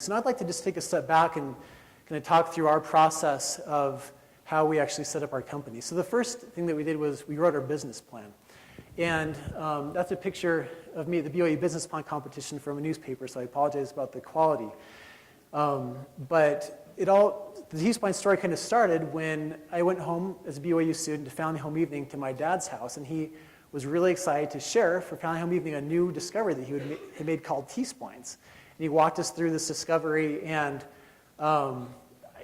So now I'd like to just take a step back and kind of talk through our process of how we actually set up our company. So the first thing that we did was we wrote our business plan. And that's a picture of me at the BYU Business Plan competition from a newspaper, so I apologize about the quality. But the T-Spline story kind of started when I went home as a BYU student to Family Home Evening to my dad's house, and he was really excited to share for Family Home Evening a new discovery that he had made called T-Splines. And he walked us through this discovery, and I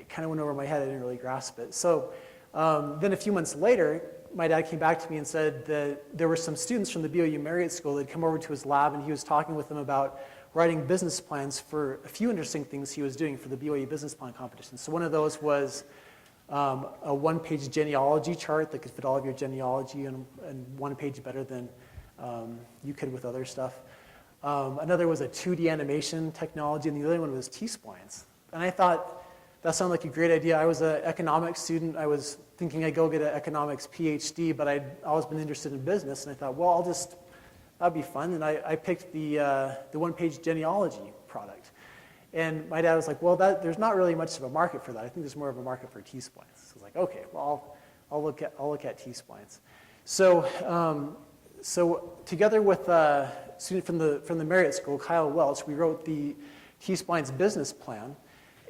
kind of went over my head. I didn't really grasp it. So then a few months later, my dad came back to me and said that there were some students from the BYU Marriott School that had come over to his lab, and he was talking with them about writing business plans for a few interesting things he was doing for the BYU Business Plan competition. So one of those was a one-page genealogy chart that could fit all of your genealogy and one page better than you could with other stuff. Another was a 2D animation technology, and the other one was T-splines. And I thought that sounded like a great idea. I was an economics student. I was thinking I'd go get an economics PhD, but I'd always been interested in business, and I thought, well, that'd be fun. And I picked the one-page genealogy product. And my dad was like, well, there's not really much of a market for that. I think there's more of a market for T-splines. So I was like, okay, well, I'll look at T-splines. So together with a student from the Marriott School, Kyle Welch, we wrote the T-splines business plan.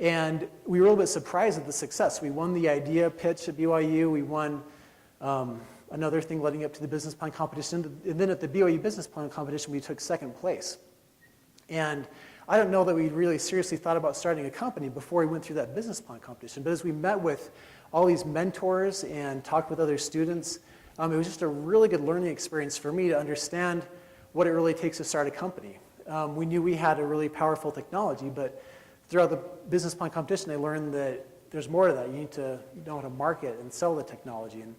And we were a little bit surprised at the success. We won the idea pitch at BYU. We won another thing leading up to the business plan competition. And then at the BYU business plan competition, we took second place. And I don't know that we really seriously thought about starting a company before we went through that business plan competition. But as we met with all these mentors and talked with other students, it was just a really good learning experience for me to understand what it really takes to start a company. We knew we had a really powerful technology, but throughout the business plan competition, I learned that there's more to that. You need to know how to market and sell the technology. And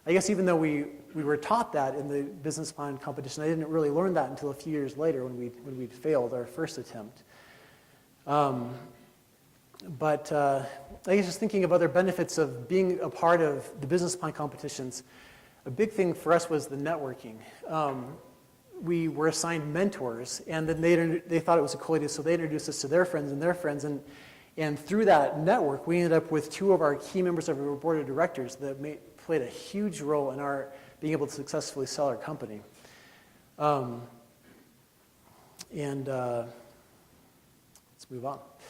I guess even though we were taught that in the business plan competition, I didn't really learn that until a few years later when we'd failed our first attempt. But I guess just thinking of other benefits of being a part of the business plan competitions, a big thing for us was the networking. We were assigned mentors, and then they thought it was a cool idea, so they introduced us to their friends, and through that network, we ended up with two of our key members of our board of directors that played a huge role in our being able to successfully sell our company. Let's move on.